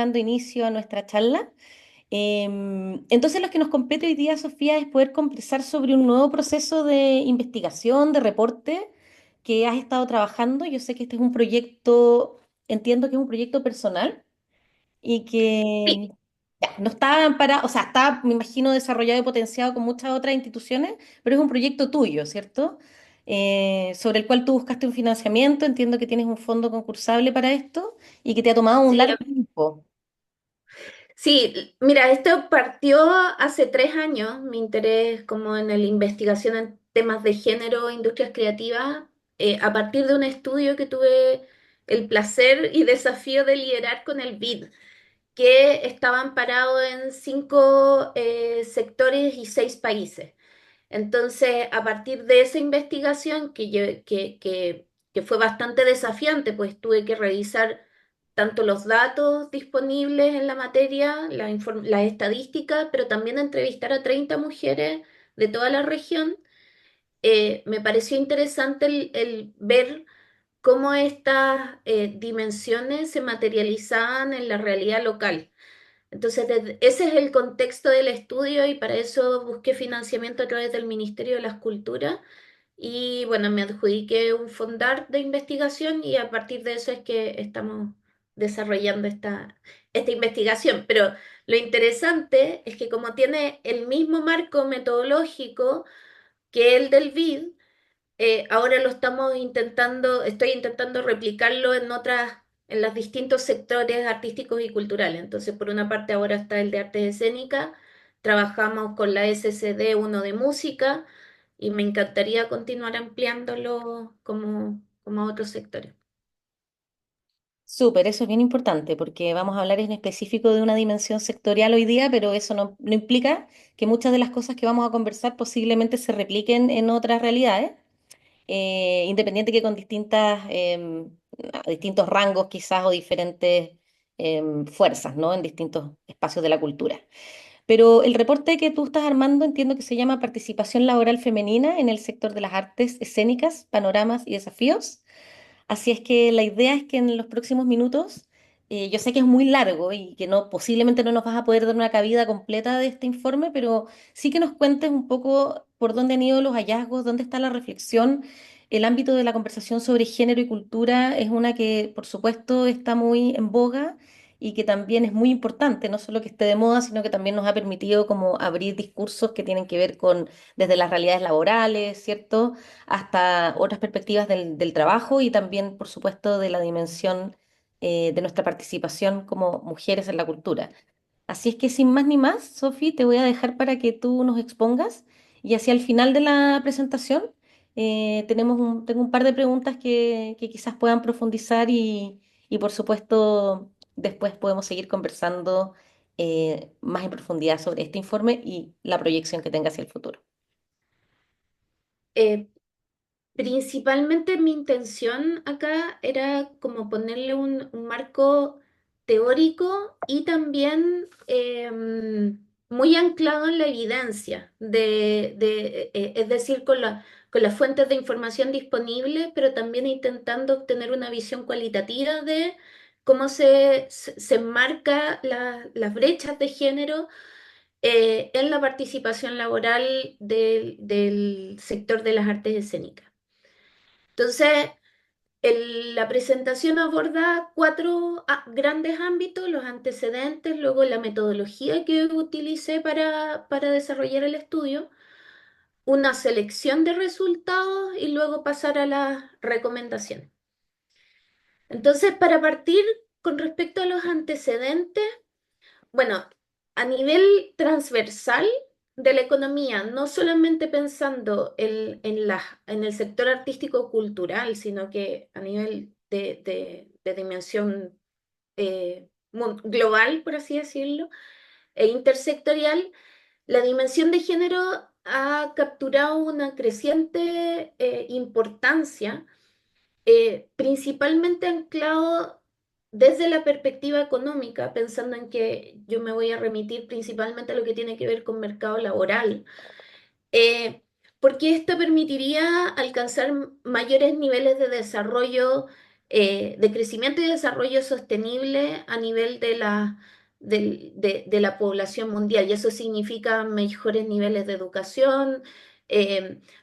dando inicio a nuestra charla. Entonces, lo que nos compete hoy día, Sofía, es poder conversar sobre un nuevo proceso de investigación, de reporte que has estado trabajando. Yo sé que este es un proyecto, entiendo que es un proyecto personal y Sí, que ya, no está para, o sea, está, me imagino, desarrollado y potenciado con muchas otras instituciones, pero es un proyecto tuyo, ¿cierto? Sobre el cual tú buscaste un financiamiento, entiendo que tienes un fondo concursable para esto y que te ha tomado un sí, largo tiempo. sí, mira, esto partió hace 3 años, mi interés como en la investigación en temas de género, industrias creativas, a partir de un estudio que tuve el placer y desafío de liderar con el BID, que estaba amparado en 5 sectores y 6 países. Entonces, a partir de esa investigación que fue bastante desafiante, pues tuve que revisar tanto los datos disponibles en la materia, las estadísticas, pero también entrevistar a 30 mujeres de toda la región. Me pareció interesante el ver cómo estas dimensiones se materializaban en la realidad local. Entonces, ese es el contexto del estudio y para eso busqué financiamiento a través del Ministerio de las Culturas y bueno, me adjudiqué un fondar de investigación y a partir de eso es que estamos desarrollando esta investigación. Pero lo interesante es que como tiene el mismo marco metodológico que el del BID, ahora lo estoy intentando replicarlo en los distintos sectores artísticos y culturales. Entonces, por una parte ahora está el de artes escénicas, trabajamos con la SCD uno de música y me encantaría continuar ampliándolo como a otros sectores. Súper, eso es bien importante porque vamos a hablar en específico de una dimensión sectorial hoy día, pero eso no implica que muchas de las cosas que vamos a conversar posiblemente se repliquen en otras realidades, independiente que con distintos rangos quizás o diferentes fuerzas, ¿no? En distintos espacios de la cultura. Pero el reporte que tú estás armando entiendo que se llama Participación Laboral Femenina en el sector de las artes escénicas, panoramas y desafíos. Así es que la idea es que en los próximos minutos, yo sé que es muy largo y que no, posiblemente no nos vas a poder dar una cabida completa de este informe, pero sí que nos cuentes un poco por dónde han ido los hallazgos, dónde está la reflexión. El ámbito de la conversación sobre género y cultura es una que, por supuesto, está muy en boga y que también es muy importante, no solo que esté de moda, sino que también nos ha permitido como abrir discursos que tienen que ver con desde las realidades laborales, ¿cierto? Hasta otras perspectivas del trabajo y también, por supuesto, de la dimensión de nuestra participación como mujeres en la cultura. Así es que sin más ni más, Sofi, te voy a dejar para que tú nos expongas y hacia el final de la presentación tengo un par de preguntas que quizás puedan profundizar y, por supuesto, después podemos seguir conversando más en profundidad sobre este informe y la proyección que tenga hacia el futuro. Eh, Principalmente mi intención acá era como ponerle un marco teórico y también muy anclado en la evidencia, es decir, con las fuentes de información disponibles, pero también intentando obtener una visión cualitativa de cómo se enmarca las brechas de género en la participación laboral del sector de las artes escénicas. Entonces, la presentación aborda cuatro grandes ámbitos: los antecedentes, luego la metodología que utilicé para desarrollar el estudio, una selección de resultados y luego pasar a las recomendaciones. Entonces, para partir con respecto a los antecedentes, bueno, a nivel transversal de la economía, no solamente pensando en el sector artístico-cultural, sino que a nivel de dimensión global, por así decirlo, e intersectorial, la dimensión de género ha capturado una creciente importancia, principalmente anclado desde la perspectiva económica, pensando en que yo me voy a remitir principalmente a lo que tiene que ver con mercado laboral, eh, porque esto permitiría alcanzar mayores niveles de desarrollo, de crecimiento y desarrollo sostenible a nivel de la población mundial. Y eso significa mejores niveles de educación,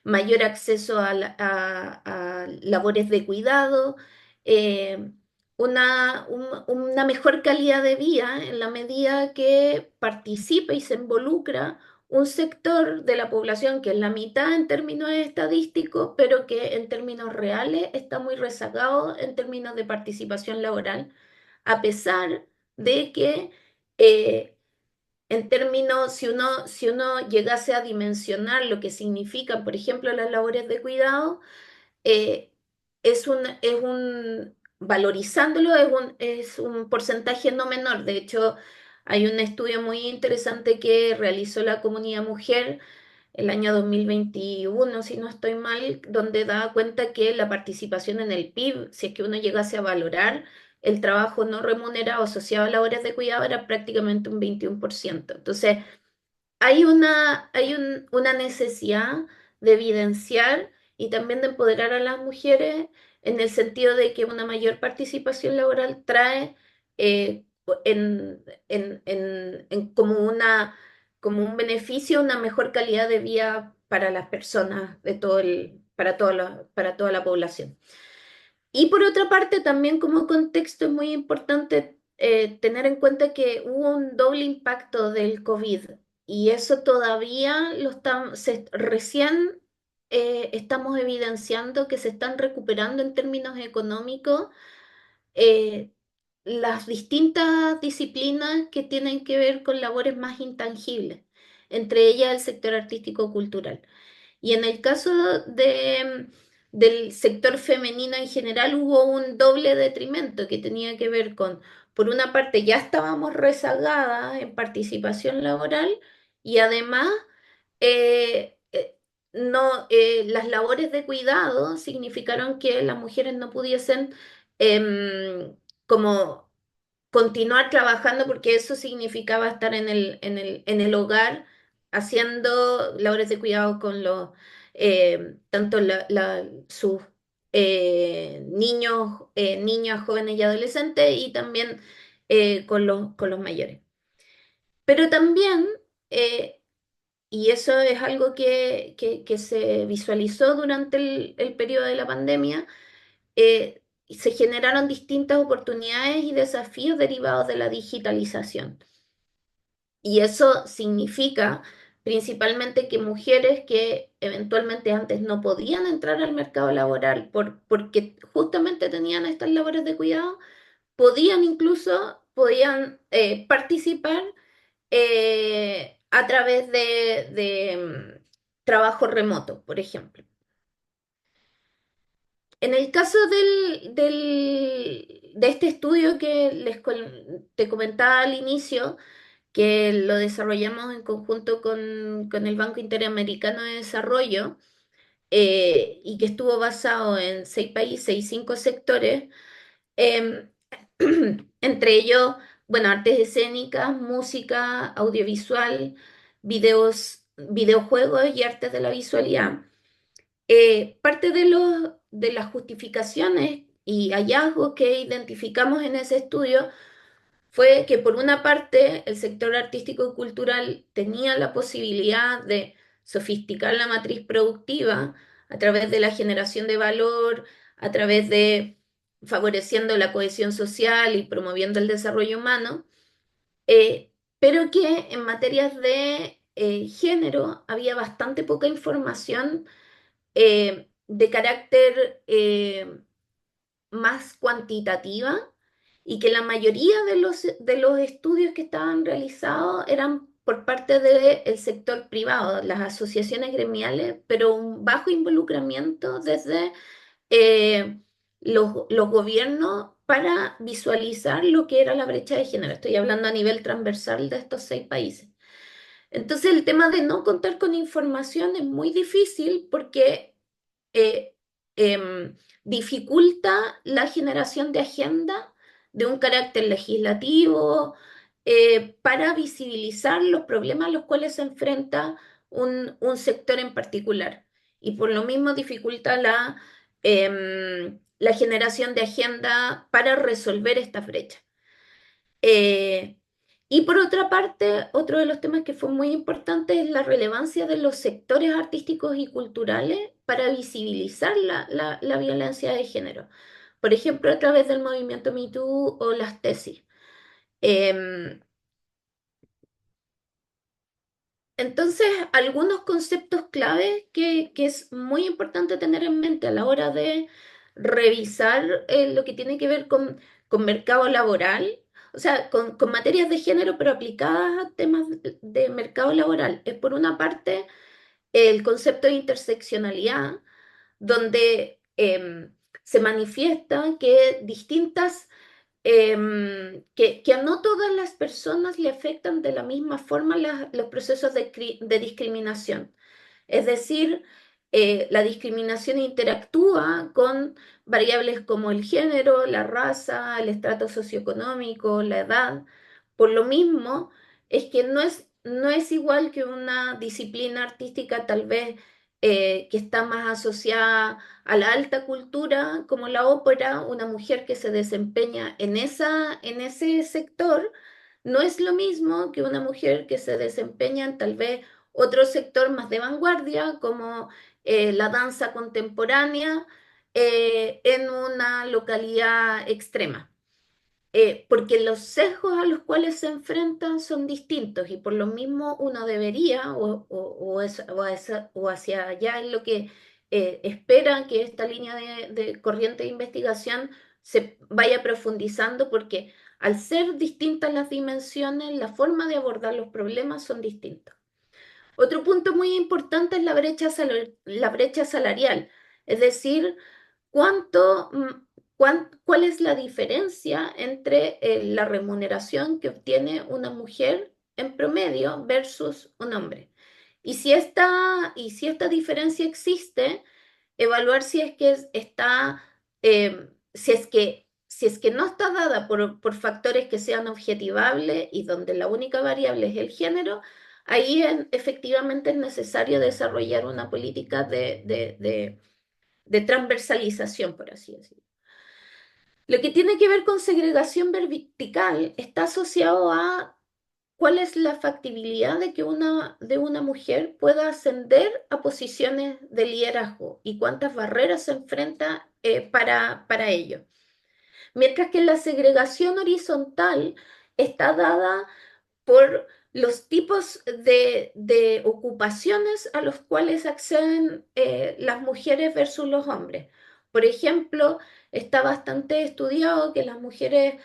mayor acceso a labores de cuidado, eh, una mejor calidad de vida en la medida que participa y se involucra un sector de la población que es la mitad en términos estadísticos, pero que en términos reales está muy rezagado en términos de participación laboral, a pesar de que en términos, si uno llegase a dimensionar lo que significan, por ejemplo, las labores de cuidado, eh, valorizándolo, es un porcentaje no menor. De hecho, hay un estudio muy interesante que realizó la Comunidad Mujer el año 2021, si no estoy mal, donde da cuenta que la participación en el PIB, si es que uno llegase a valorar el trabajo no remunerado asociado a labores de cuidado, era prácticamente un 21%. Entonces, hay una necesidad de evidenciar y también de empoderar a las mujeres en el sentido de que una mayor participación laboral trae como un beneficio una mejor calidad de vida para las personas para toda la población. Y por otra parte, también como contexto es muy importante tener en cuenta que hubo un doble impacto del COVID y eso todavía recién estamos evidenciando que se están recuperando en términos económicos eh, las distintas disciplinas que tienen que ver con labores más intangibles, entre ellas el sector artístico-cultural. Y en el caso del sector femenino en general hubo un doble detrimento que tenía que ver con, por una parte, ya estábamos rezagadas en participación laboral y además no, las labores de cuidado significaron que las mujeres no pudiesen como continuar trabajando porque eso significaba estar en el hogar haciendo labores de cuidado con tanto sus niños, niñas, jóvenes y adolescentes y también con los mayores. Pero también, eh, y eso es algo que se visualizó durante el periodo de la pandemia, se generaron distintas oportunidades y desafíos derivados de la digitalización. Y eso significa principalmente que mujeres que eventualmente antes no podían entrar al mercado laboral porque justamente tenían estas labores de cuidado, podían participar a través de trabajo remoto, por ejemplo. En el caso de este estudio que te comentaba al inicio, que lo desarrollamos en conjunto con el Banco Interamericano de Desarrollo y que estuvo basado en 6 países y 5 sectores, eh, entre ellos, bueno, artes escénicas, música, audiovisual, videojuegos y artes de la visualidad. Parte de las justificaciones y hallazgos que identificamos en ese estudio fue que por una parte el sector artístico y cultural tenía la posibilidad de sofisticar la matriz productiva a través de la generación de valor, a través de favoreciendo la cohesión social y promoviendo el desarrollo humano, pero que en materias de género había bastante poca información de carácter más cuantitativa y que la mayoría de los estudios que estaban realizados eran por parte del sector privado, las asociaciones gremiales, pero un bajo involucramiento desde los gobiernos para visualizar lo que era la brecha de género. Estoy hablando a nivel transversal de estos 6 países. Entonces, el tema de no contar con información es muy difícil porque eh, dificulta la generación de agenda de un carácter legislativo para visibilizar los problemas a los cuales se enfrenta un sector en particular. Y por lo mismo dificulta la generación de agenda para resolver esta brecha. Eh, y por otra parte, otro de los temas que fue muy importante es la relevancia de los sectores artísticos y culturales para visibilizar la violencia de género. Por ejemplo, a través del movimiento Me Too o las tesis. Em, Entonces, algunos conceptos clave que es muy importante tener en mente a la hora de revisar lo que tiene que ver con mercado laboral, o sea, con materias de género, pero aplicadas a temas de mercado laboral. Es por una parte el concepto de interseccionalidad, donde se manifiesta que que a no todas las personas le afectan de la misma forma los procesos de discriminación. Es decir, la discriminación interactúa con variables como el género, la raza, el estrato socioeconómico, la edad. Por lo mismo, es que no es igual que una disciplina artística tal vez que está más asociada a la alta cultura, como la ópera, una mujer que se desempeña en ese sector, no es lo mismo que una mujer que se desempeña en tal vez otro sector más de vanguardia, como la danza contemporánea, en una localidad extrema. Porque los sesgos a los cuales se enfrentan son distintos y por lo mismo uno debería, o hacia allá es lo que espera que esta línea de corriente de investigación se vaya profundizando, porque al ser distintas las dimensiones, la forma de abordar los problemas son distintas. Otro punto muy importante es la brecha salarial, es decir, cuánto, cuál es la diferencia entre la remuneración que obtiene una mujer en promedio versus un hombre. Y si esta diferencia existe, evaluar si es que si es que no está dada por factores que sean objetivables y donde la única variable es el género, efectivamente es necesario desarrollar una política de transversalización, por así decirlo. Lo que tiene que ver con segregación vertical está asociado a cuál es la factibilidad de una mujer pueda ascender a posiciones de liderazgo y cuántas barreras se enfrenta para ello. Mientras que la segregación horizontal está dada por los tipos de ocupaciones a los cuales acceden las mujeres versus los hombres. Por ejemplo, está bastante estudiado que las mujeres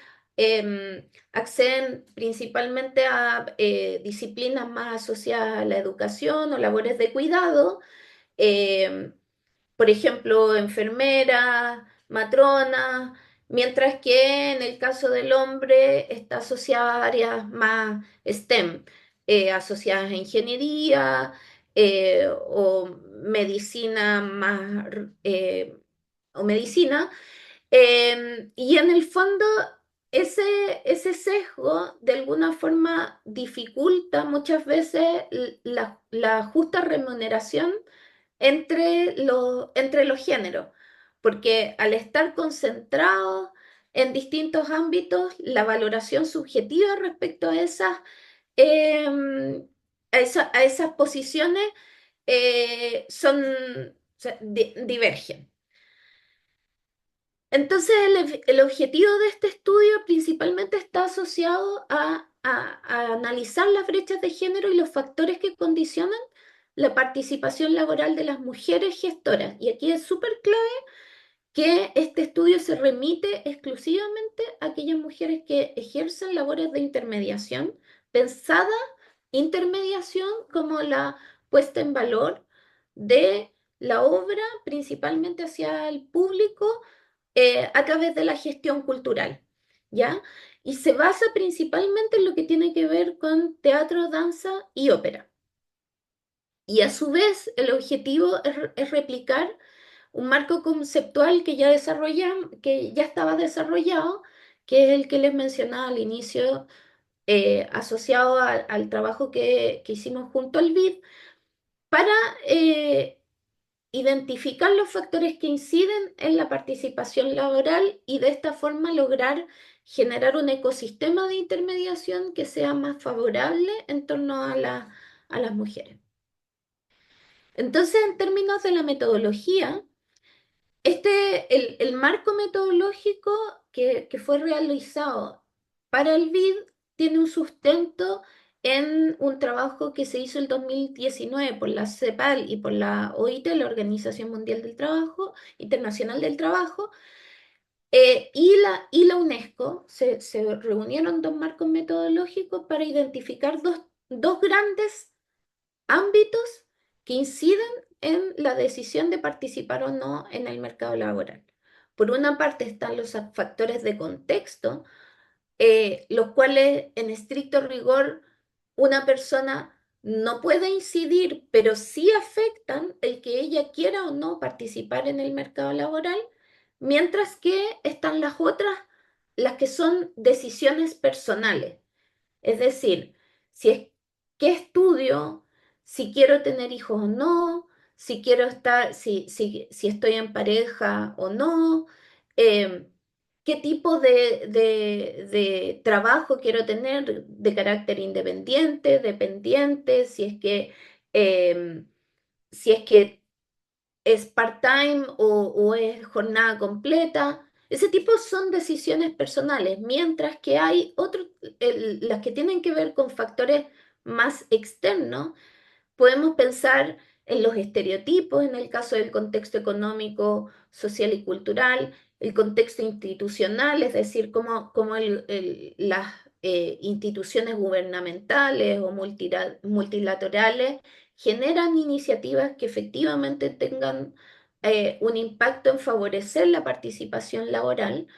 acceden principalmente a disciplinas más asociadas a la educación o labores de cuidado, eh, por ejemplo, enfermeras, matronas, mientras que en el caso del hombre está asociada a áreas más STEM, asociadas a ingeniería o medicina o medicina. Y en el fondo, ese sesgo de alguna forma dificulta muchas veces la justa remuneración entre los géneros, porque al estar concentrados en distintos ámbitos, la valoración subjetiva respecto a a esas posiciones son, o sea, divergen. Entonces, el objetivo de este estudio principalmente está asociado a analizar las brechas de género y los factores que condicionan la participación laboral de las mujeres gestoras. Y aquí es súper clave que este estudio se remite exclusivamente a aquellas mujeres que ejercen labores de intermediación, pensada intermediación como la puesta en valor de la obra, principalmente hacia el público a través de la gestión cultural, ¿ya? Y se basa principalmente en lo que tiene que ver con teatro, danza y ópera. Y a su vez, el objetivo es replicar un marco conceptual que ya estaba desarrollado, que es el que les mencionaba al inicio, asociado al trabajo que hicimos junto al BID, para eh, identificar los factores que inciden en la participación laboral y de esta forma lograr generar un ecosistema de intermediación que sea más favorable en torno a las mujeres. Entonces, en términos de la metodología, el marco metodológico que fue realizado para el BID tiene un sustento en un trabajo que se hizo el 2019 por la CEPAL y por la OIT, la Organización Mundial del Trabajo, Internacional del Trabajo, y la UNESCO. Se reunieron dos marcos metodológicos para identificar dos grandes ámbitos que inciden en la decisión de participar o no en el mercado laboral. Por una parte están los factores de contexto, los cuales en estricto rigor una persona no puede incidir, pero sí afectan el que ella quiera o no participar en el mercado laboral, mientras que están las otras, las que son decisiones personales. Es decir, si es qué estudio, si quiero tener hijos o no, si quiero estar, si estoy en pareja o no, eh, qué tipo de trabajo quiero tener de carácter independiente, dependiente, eh, si es que es part-time o es jornada completa. Ese tipo son decisiones personales, mientras que hay otros, las que tienen que ver con factores más externos. Podemos pensar en los estereotipos, en el caso del contexto económico, social y cultural, el contexto institucional, es decir, cómo las instituciones gubernamentales o multilaterales generan iniciativas que efectivamente tengan un impacto en favorecer la participación laboral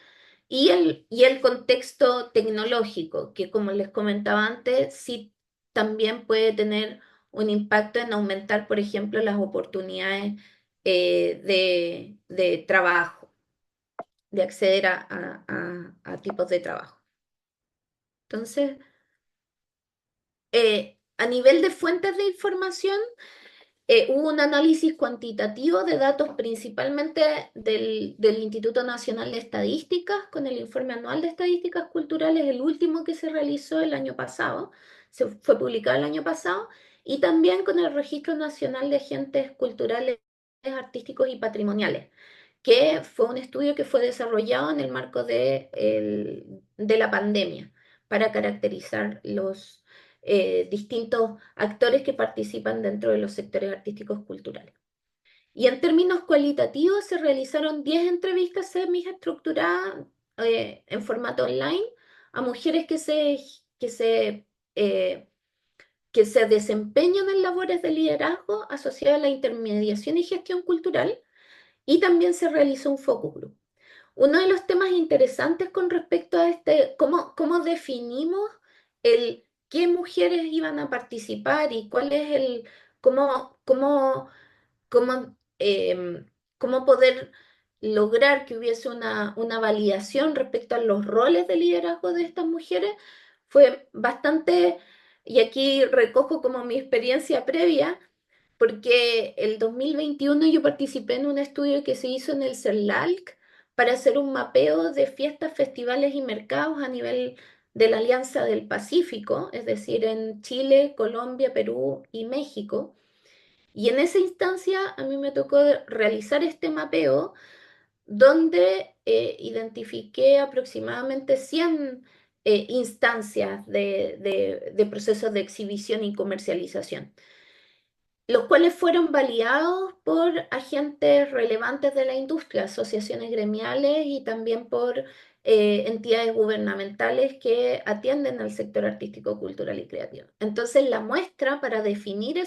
y el contexto tecnológico, que como les comentaba antes, sí también puede tener un impacto en aumentar, por ejemplo, las oportunidades de trabajo, de acceder a tipos de trabajo. Entonces, a nivel de fuentes de información, hubo un análisis cuantitativo de datos principalmente del Instituto Nacional de Estadísticas con el informe anual de estadísticas culturales, el último que se realizó el año pasado, fue publicado el año pasado, y también con el Registro Nacional de Agentes Culturales, Artísticos y Patrimoniales, que fue un estudio que fue desarrollado en el marco de la pandemia para caracterizar los distintos actores que participan dentro de los sectores artísticos culturales. Y en términos cualitativos se realizaron 10 entrevistas semi-estructuradas en formato online a mujeres eh, que se desempeñan en labores de liderazgo asociadas a la intermediación y gestión cultural, y también se realizó un focus group. Uno de los temas interesantes con respecto a cómo definimos el qué mujeres iban a participar y cuál es cómo, cómo poder lograr que hubiese una validación respecto a los roles de liderazgo de estas mujeres, fue bastante, y aquí recojo como mi experiencia previa, porque el 2021 yo participé en un estudio que se hizo en el CERLALC para hacer un mapeo de fiestas, festivales y mercados a nivel de la Alianza del Pacífico, es decir, en Chile, Colombia, Perú y México. Y en esa instancia a mí me tocó realizar este mapeo donde identifiqué aproximadamente 100 instancias de procesos de exhibición y comercialización, los cuales fueron validados por agentes relevantes de la industria, asociaciones gremiales y también por entidades gubernamentales que atienden al sector artístico, cultural y creativo. Entonces, la muestra para definir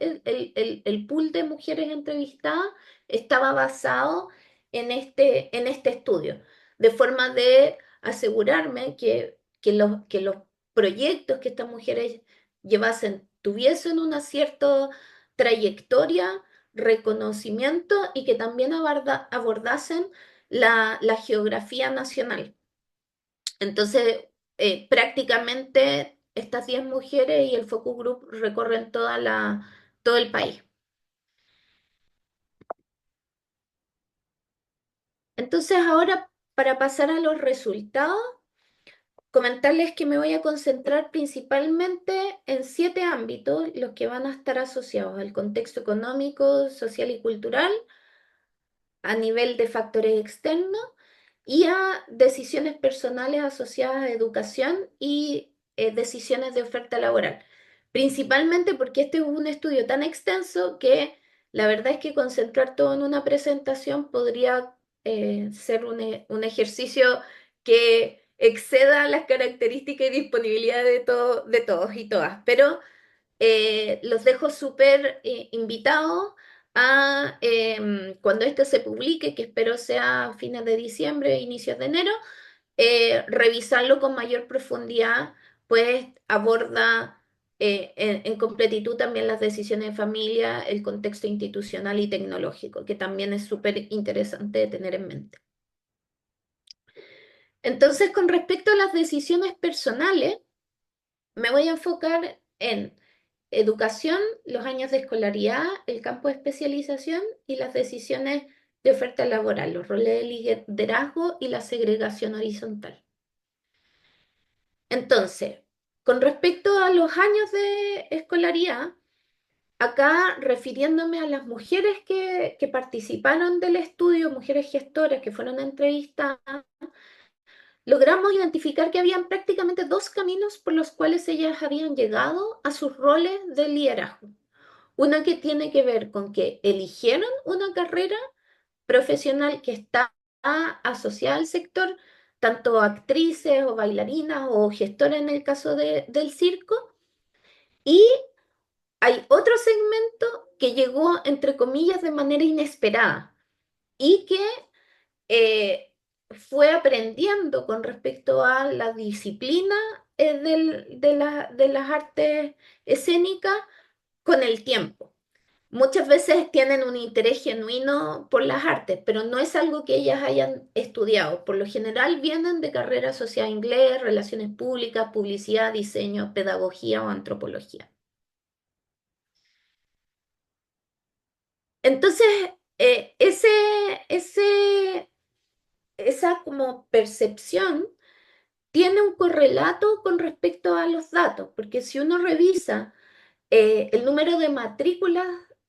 el pool de mujeres entrevistadas estaba basado en este estudio, de forma de asegurarme que los proyectos que estas mujeres llevasen tuviesen un acierto trayectoria, reconocimiento y que también abordasen la geografía nacional. Entonces, prácticamente estas 10 mujeres y el focus group recorren todo el país. Entonces ahora, para pasar a los resultados, comentarles que me voy a concentrar principalmente en 7 ámbitos, los que van a estar asociados al contexto económico, social y cultural, a nivel de factores externos y a decisiones personales asociadas a educación y decisiones de oferta laboral. Principalmente porque este es un estudio tan extenso que la verdad es que concentrar todo en una presentación podría ser un ejercicio que exceda las características y disponibilidad de todos y todas. Pero los dejo súper invitados a cuando esto se publique, que espero sea a fines de diciembre, inicios de enero, revisarlo con mayor profundidad, pues aborda en completitud también las decisiones de familia, el contexto institucional y tecnológico, que también es súper interesante de tener en mente. Entonces, con respecto a las decisiones personales, me voy a enfocar en educación, los años de escolaridad, el campo de especialización y las decisiones de oferta laboral, los roles de liderazgo y la segregación horizontal. Entonces, con respecto a los años de escolaridad, acá refiriéndome a las mujeres que participaron del estudio, mujeres gestoras que fueron entrevistadas, logramos identificar que habían prácticamente dos caminos por los cuales ellas habían llegado a sus roles de liderazgo. Una que tiene que ver con que eligieron una carrera profesional que está asociada al sector, tanto actrices o bailarinas o gestoras en el caso del circo, y hay otro segmento que llegó, entre comillas, de manera inesperada y que fue aprendiendo con respecto a la disciplina de las artes escénicas con el tiempo. Muchas veces tienen un interés genuino por las artes, pero no es algo que ellas hayan estudiado. Por lo general vienen de carreras asociadas a inglés, relaciones públicas, publicidad, diseño, pedagogía o antropología. Entonces, eh, ese, esa como percepción tiene un correlato con respecto a los datos, porque si uno revisa el número de matrículas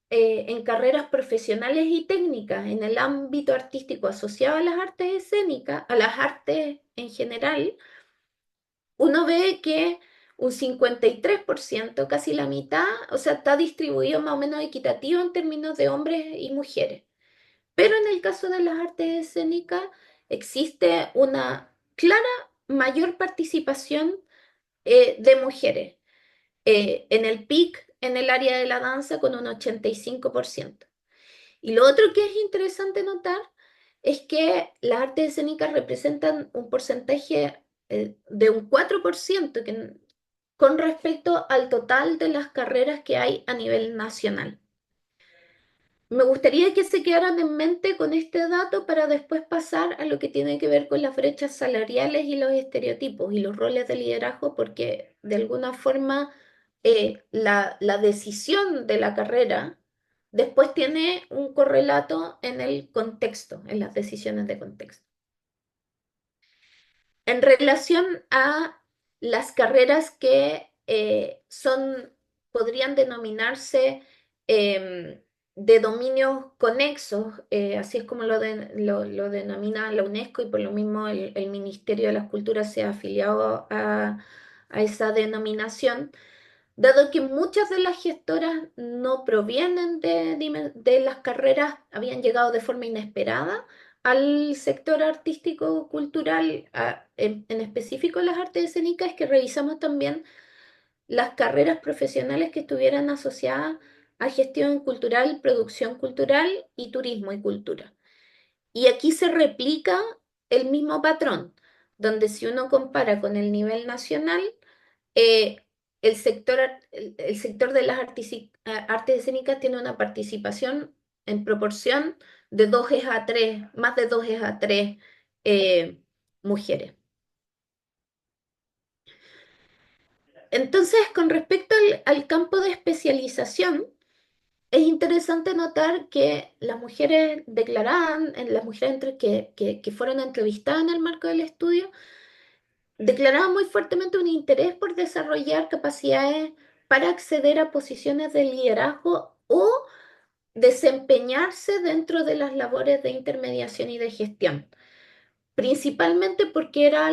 en carreras profesionales y técnicas en el ámbito artístico asociado a las artes escénicas, a las artes en general, uno ve que un 53%, casi la mitad, o sea, está distribuido más o menos equitativo en términos de hombres y mujeres. Pero en el caso de las artes escénicas existe una clara mayor participación de mujeres en el PIC, en el área de la danza, con un 85%. Y lo otro que es interesante notar es que las artes escénicas representan un porcentaje de un 4% con respecto al total de las carreras que hay a nivel nacional. Me gustaría que se quedaran en mente con este dato para después pasar a lo que tiene que ver con las brechas salariales y los estereotipos y los roles de liderazgo, porque de alguna forma la decisión de la carrera después tiene un correlato en el contexto, en las decisiones de contexto. En relación a las carreras que podrían denominarse de dominios conexos, así es como lo denomina la UNESCO y por lo mismo el Ministerio de las Culturas se ha afiliado a esa denominación. Dado que muchas de las gestoras no provienen de las carreras, habían llegado de forma inesperada al sector artístico cultural, en específico las artes escénicas, que revisamos también las carreras profesionales que estuvieran asociadas a gestión cultural, producción cultural y turismo y cultura. Y aquí se replica el mismo patrón, donde si uno compara con el nivel nacional, eh, el sector de las artes escénicas tiene una participación en proporción de 2 a 3, más de 2 a 3 mujeres. Entonces, con respecto al campo de especialización, es interesante notar que las mujeres declaraban, las mujeres que fueron entrevistadas en el marco del estudio, declaraban muy fuertemente un interés por desarrollar capacidades para acceder a posiciones de liderazgo o desempeñarse dentro de las labores de intermediación y de gestión, principalmente porque era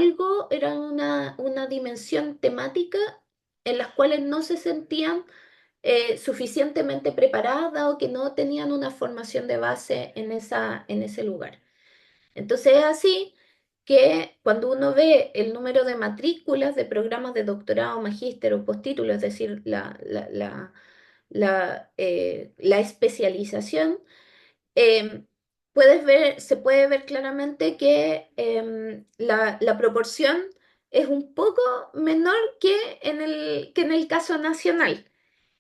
una dimensión temática en las cuales no se sentían suficientemente preparadas o que no tenían una formación de base en ese lugar. Entonces es así que cuando uno ve el número de matrículas de programas de doctorado, magíster o postítulo, es decir, la especialización, eh, se puede ver claramente que la proporción es un poco menor que en el caso nacional.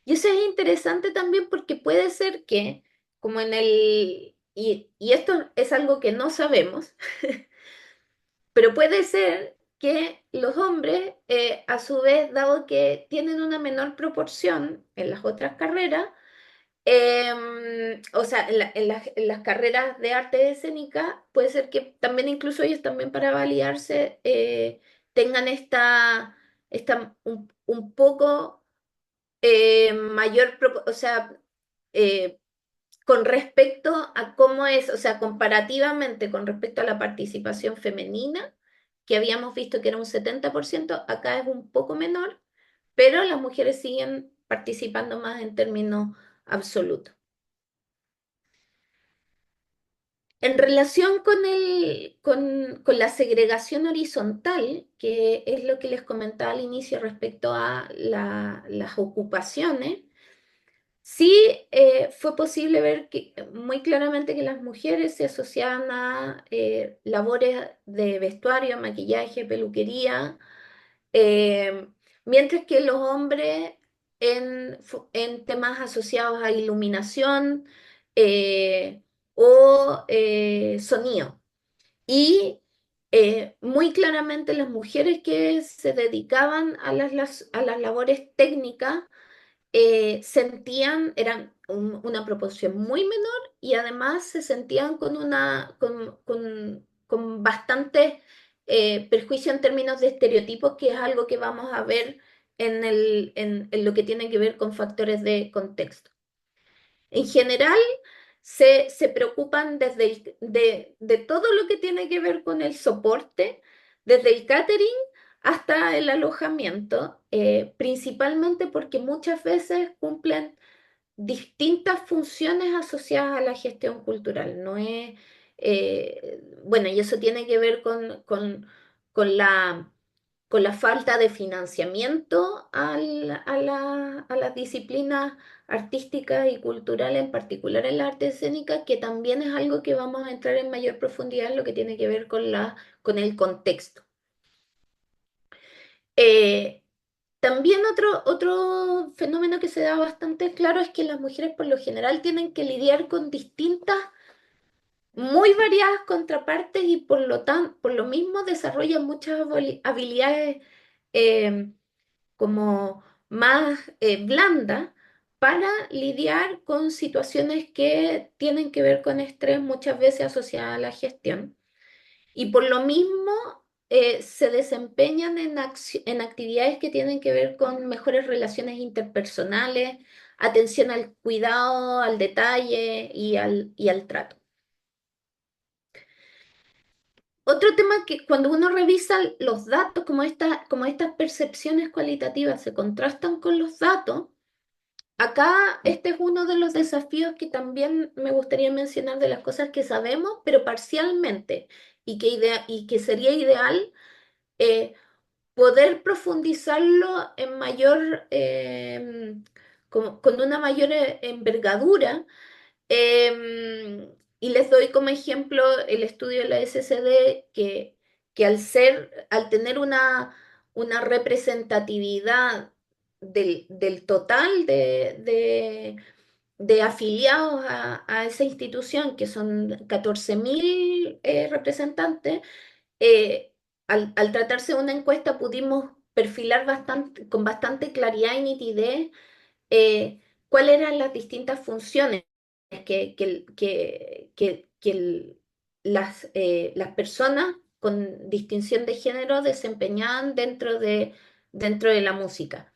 Y eso es interesante también porque puede ser que, como y esto es algo que no sabemos, pero puede ser que los hombres, a su vez, dado que tienen una menor proporción en las otras carreras, o sea, en las carreras de arte escénica, puede ser que también incluso ellos también para validarse tengan un poco o sea, eh, con respecto a cómo es, o sea, comparativamente con respecto a la participación femenina, que habíamos visto que era un 70%, acá es un poco menor, pero las mujeres siguen participando más en términos absolutos. En relación con la segregación horizontal, que es lo que les comentaba al inicio respecto a las ocupaciones, sí, fue posible ver muy claramente que las mujeres se asociaban a labores de vestuario, maquillaje, peluquería, eh, mientras que los hombres en temas asociados a iluminación eh, o sonido. Y muy claramente las mujeres que se dedicaban a a las labores técnicas eran una proporción muy menor y además se sentían con bastante perjuicio en términos de estereotipos, que es algo que vamos a ver en lo que tiene que ver con factores de contexto. En general, se preocupan de todo lo que tiene que ver con el soporte, desde el catering hasta el alojamiento, principalmente porque muchas veces cumplen distintas funciones asociadas a la gestión cultural. No es, bueno, y eso tiene que ver con con la falta de financiamiento a las disciplinas artísticas y culturales, en particular en la arte escénica, que también es algo que vamos a entrar en mayor profundidad en lo que tiene que ver con el contexto. Eh, También otro fenómeno que se da bastante claro es que las mujeres por lo general tienen que lidiar con distintas, muy variadas contrapartes y por lo mismo desarrollan muchas habilidades eh, como más blandas para lidiar con situaciones que tienen que ver con estrés, muchas veces asociadas a la gestión. Y por lo mismo se desempeñan en actividades que tienen que ver con mejores relaciones interpersonales, atención al cuidado, al detalle y al trato. Otro tema que cuando uno revisa los datos, como estas percepciones cualitativas se contrastan con los datos, acá este es uno de los desafíos que también me gustaría mencionar de las cosas que sabemos, pero parcialmente, y que sería ideal eh, poder profundizarlo en con una mayor envergadura. Y les doy como ejemplo el estudio de la SCD, que al tener una representatividad del total de afiliados a esa institución, que son 14.000 representantes, eh, al tratarse de una encuesta pudimos perfilar con bastante claridad y nitidez eh, cuáles eran las distintas funciones las personas con distinción de género desempeñaban dentro de la música.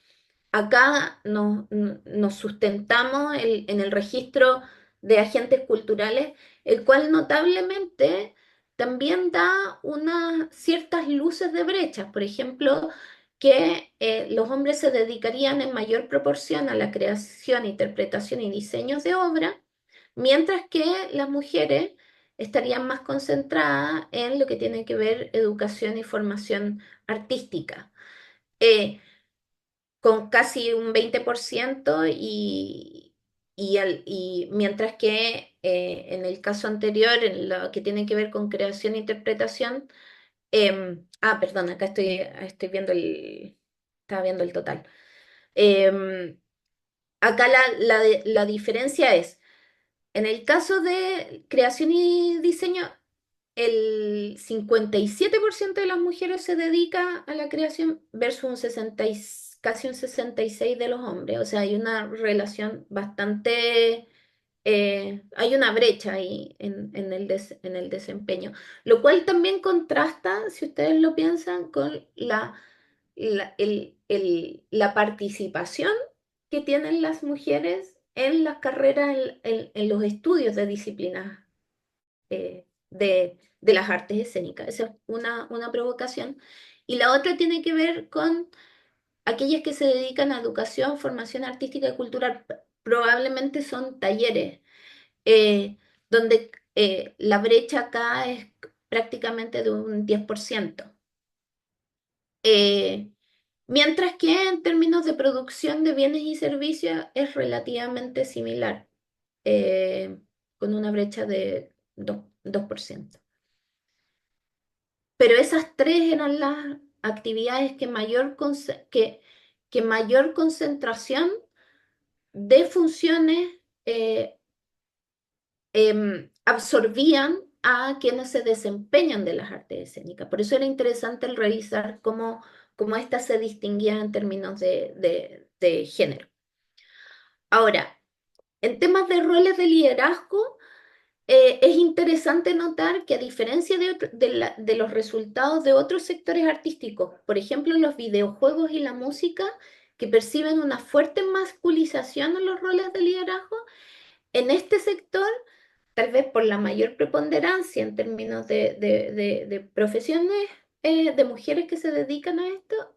Acá nos sustentamos en el registro de agentes culturales, el cual notablemente también da unas ciertas luces de brechas. Por ejemplo, que los hombres se dedicarían en mayor proporción a la creación, interpretación y diseños de obra, mientras que las mujeres estarían más concentradas en lo que tiene que ver educación y formación artística. Eh, con casi un 20% y mientras que en el caso anterior, en lo que tiene que ver con creación e interpretación, perdón, acá estoy viendo estaba viendo el total. Em, Acá la diferencia es, en el caso de creación y diseño, el 57% de las mujeres se dedica a la creación versus casi un 66% de los hombres. O sea, hay una relación bastante, hay una brecha ahí en el desempeño, lo cual también contrasta, si ustedes lo piensan, con la participación que tienen las mujeres en las carreras, en los estudios de disciplinas de las artes escénicas. Esa es una provocación. Y la otra tiene que ver con aquellas que se dedican a educación, formación artística y cultural. Probablemente son talleres, donde la brecha acá es prácticamente de un 10%. Eh, Mientras que en términos de producción de bienes y servicios es relativamente similar, eh, con una brecha de 2%. Pero esas tres eran las actividades que mayor concentración de funciones eh, absorbían a quienes se desempeñan de las artes escénicas. Por eso era interesante el revisar cómo éstas se distinguían en términos de género. Ahora, en temas de roles de liderazgo, es interesante notar que a diferencia de los resultados de otros sectores artísticos, por ejemplo los videojuegos y la música, que perciben una fuerte masculización en los roles de liderazgo, en este sector, tal vez por la mayor preponderancia en términos de profesiones de mujeres que se dedican a esto,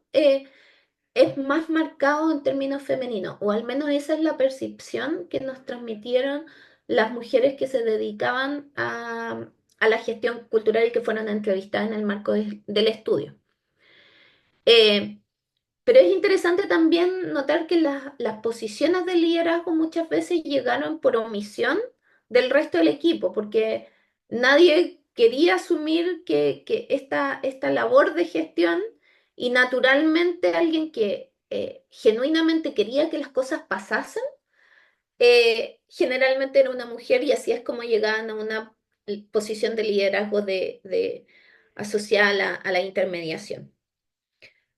es más marcado en términos femeninos, o al menos esa es la percepción que nos transmitieron las mujeres que se dedicaban a la gestión cultural y que fueron entrevistadas en el marco del estudio. Eh, pero es interesante también notar que las posiciones de liderazgo muchas veces llegaron por omisión del resto del equipo, porque nadie quería asumir que esta labor de gestión y naturalmente alguien que genuinamente quería que las cosas pasasen, generalmente era una mujer y así es como llegaban a una posición de liderazgo asociada a la intermediación.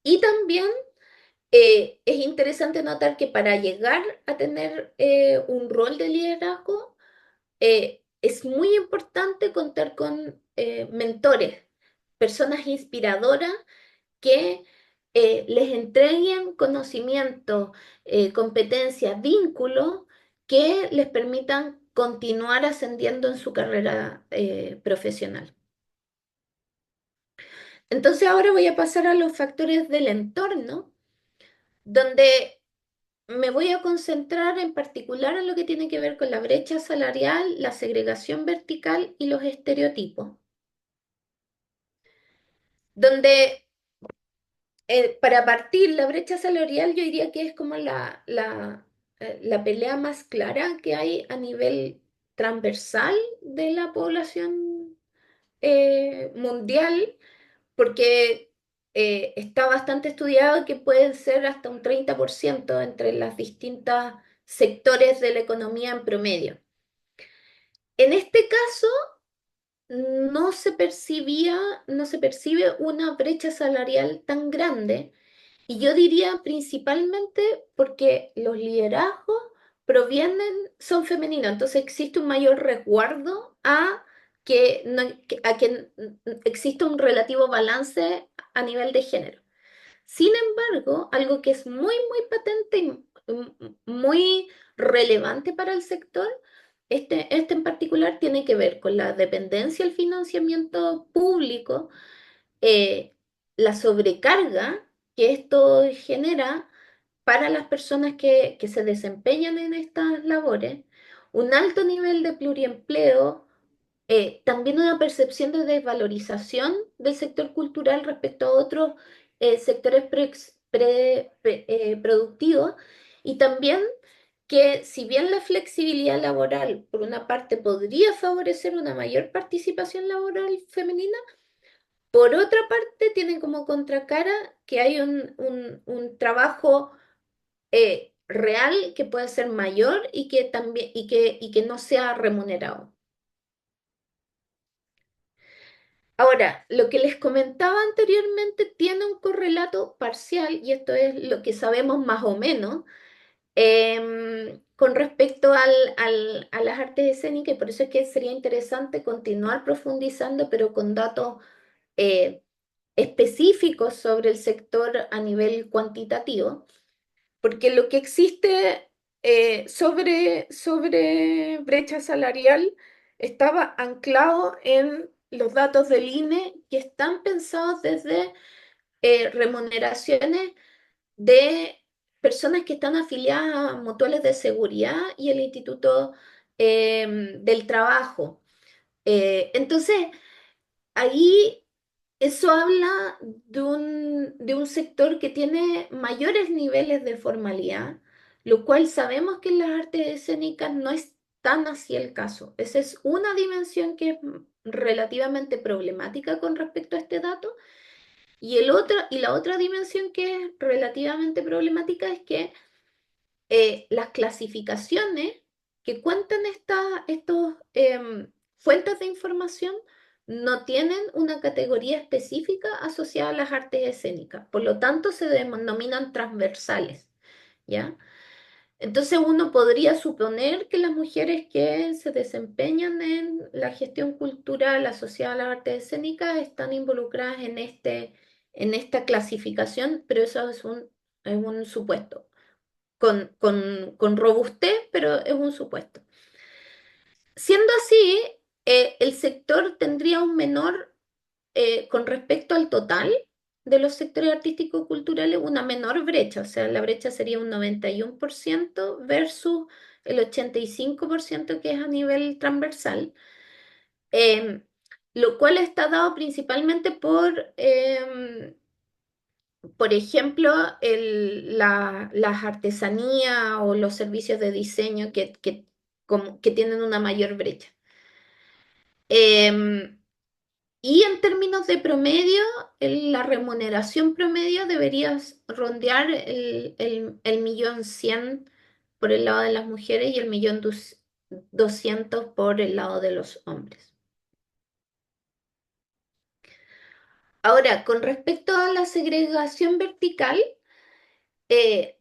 Y también es interesante notar que para llegar a tener un rol de liderazgo, es muy importante contar con mentores, personas inspiradoras que les entreguen conocimiento, competencias, vínculos que les permitan continuar ascendiendo en su carrera profesional. Entonces ahora voy a pasar a los factores del entorno, donde me voy a concentrar en particular en lo que tiene que ver con la brecha salarial, la segregación vertical y los estereotipos, donde para partir la brecha salarial yo diría que es como la pelea más clara que hay a nivel transversal de la población mundial, porque está bastante estudiado que pueden ser hasta un 30% entre las distintas sectores de la economía en promedio. En este caso, no se percibe una brecha salarial tan grande, y yo diría principalmente porque los liderazgos son femeninos, entonces existe un mayor resguardo a que, no, a que exista un relativo balance a nivel de género. Sin embargo, algo que es muy patente y muy relevante para el sector, este en particular tiene que ver con la dependencia del financiamiento público, eh, la sobrecarga que esto genera para las personas que se desempeñan en estas labores, un alto nivel de pluriempleo, también una percepción de desvalorización del sector cultural respecto a otros sectores productivos, y también que si bien la flexibilidad laboral por una parte podría favorecer una mayor participación laboral femenina, por otra parte tienen como contracara que hay un trabajo real que puede ser mayor y que también y que no sea remunerado. Ahora, lo que les comentaba anteriormente tiene un correlato parcial, y esto es lo que sabemos más o menos, con respecto a las artes escénicas, y por eso es que sería interesante continuar profundizando, pero con datos eh, específicos sobre el sector a nivel cuantitativo. Porque lo que existe sobre brecha salarial estaba anclado en los datos del INE, que están pensados desde remuneraciones de personas que están afiliadas a mutuales de seguridad y el Instituto del Trabajo. Entonces, ahí eso habla de un sector que tiene mayores niveles de formalidad, lo cual sabemos que en las artes escénicas no es tan así el caso. Esa es una dimensión que es relativamente problemática con respecto a este dato. Y la otra dimensión que es relativamente problemática es que las clasificaciones que cuentan estos fuentes de información no tienen una categoría específica asociada a las artes escénicas, por lo tanto se denominan transversales, ¿ya? Entonces uno podría suponer que las mujeres que se desempeñan en la gestión cultural asociada a las artes escénicas están involucradas en esta clasificación, pero eso es un supuesto con robustez, pero es un supuesto. Siendo así, el sector tendría un menor, con respecto al total de los sectores artísticos culturales, una menor brecha, o sea, la brecha sería un 91% versus el 85% que es a nivel transversal, eh, lo cual está dado principalmente por ejemplo, las artesanías o los servicios de diseño que tienen una mayor brecha. Em, y en términos de promedio, la remuneración promedio debería rondear el 1.100.000 por el lado de las mujeres y el 1.200.000 por el lado de los hombres. Ahora, con respecto a la segregación vertical, eh,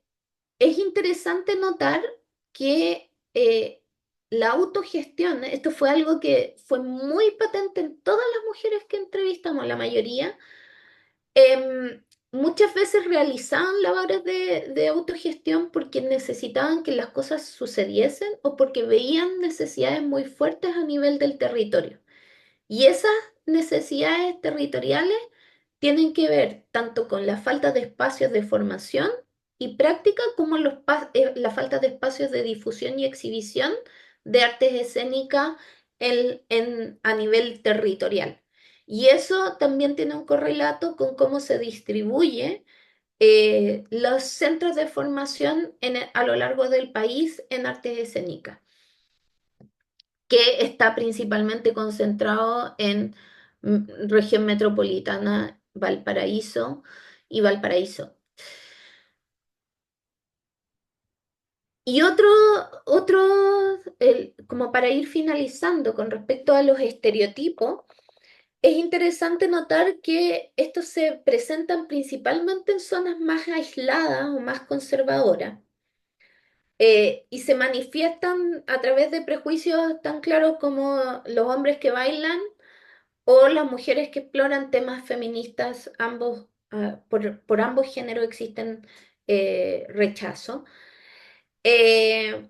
es interesante notar que la autogestión, esto fue algo que fue muy patente en todas las mujeres que entrevistamos, la mayoría, muchas veces realizaban labores de autogestión porque necesitaban que las cosas sucediesen o porque veían necesidades muy fuertes a nivel del territorio. Y esas necesidades territoriales tienen que ver tanto con la falta de espacios de formación y práctica como la falta de espacios de difusión y exhibición de artes escénicas a nivel territorial. Y eso también tiene un correlato con cómo se distribuye los centros de formación a lo largo del país en artes escénicas, que está principalmente concentrado en región metropolitana, Valparaíso y Valparaíso. Y como para ir finalizando con respecto a los estereotipos, es interesante notar que estos se presentan principalmente en zonas más aisladas o más conservadoras. y se manifiestan a través de prejuicios tan claros como los hombres que bailan o las mujeres que exploran temas feministas, ambos, por ambos géneros existen rechazo. Eh,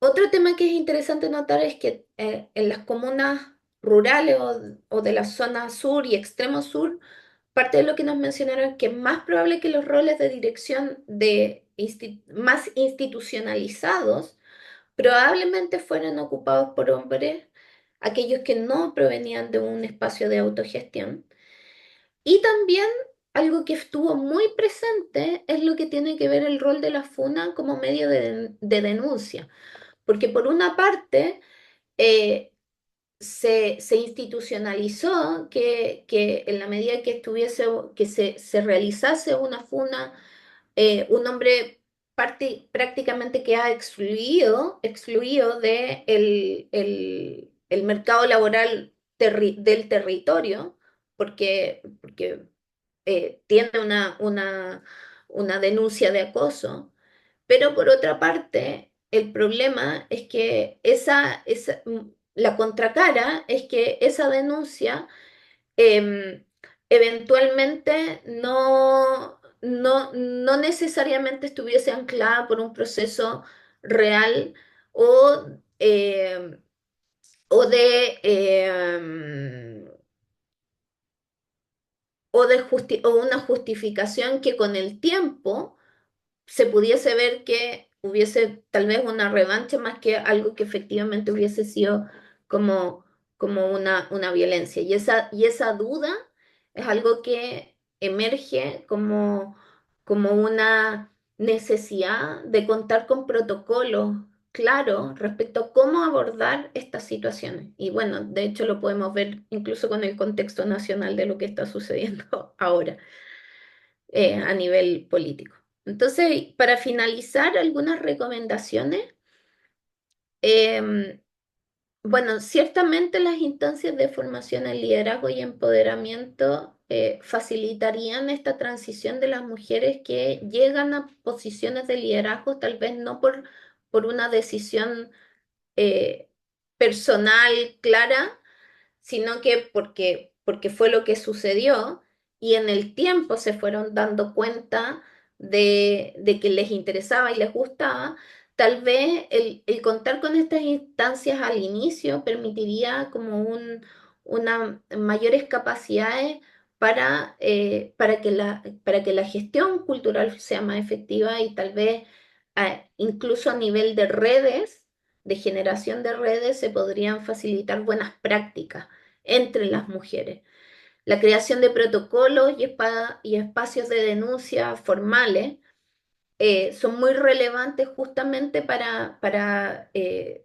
Otro tema que es interesante notar es que en las comunas rurales o de la zona sur y extremo sur, parte de lo que nos mencionaron es que es más probable que los roles de dirección más institucionalizados probablemente fueran ocupados por hombres, aquellos que no provenían de un espacio de autogestión. Y también algo que estuvo muy presente es lo que tiene que ver el rol de la FUNA como medio de denuncia. Porque por una parte, eh, se institucionalizó que en la medida que se realizase una funa, un hombre prácticamente queda excluido de el mercado laboral del territorio, porque tiene una denuncia de acoso. Pero por otra parte, el problema es que la contracara es que esa denuncia eh, eventualmente no necesariamente estuviese anclada por un proceso real o, eh, o de una justificación que con el tiempo se pudiese ver que hubiese tal vez una revancha más que algo que efectivamente hubiese sido como, como una violencia. Y esa duda es algo que emerge como una necesidad de contar con protocolos claros respecto a cómo abordar estas situaciones. Y bueno, de hecho lo podemos ver incluso con el contexto nacional de lo que está sucediendo ahora a nivel político. Entonces, para finalizar, algunas recomendaciones. Eh, bueno, ciertamente las instancias de formación en liderazgo y empoderamiento facilitarían esta transición de las mujeres que llegan a posiciones de liderazgo, tal vez no por una decisión eh, personal clara, sino que porque fue lo que sucedió y en el tiempo se fueron dando cuenta de que les interesaba y les gustaba. Tal vez el contar con estas instancias al inicio permitiría como una mayores capacidades para que la gestión cultural sea más efectiva y tal vez incluso a nivel de redes, de generación de redes, se podrían facilitar buenas prácticas entre las mujeres. La creación de protocolos y espacios de denuncia formales son muy relevantes justamente para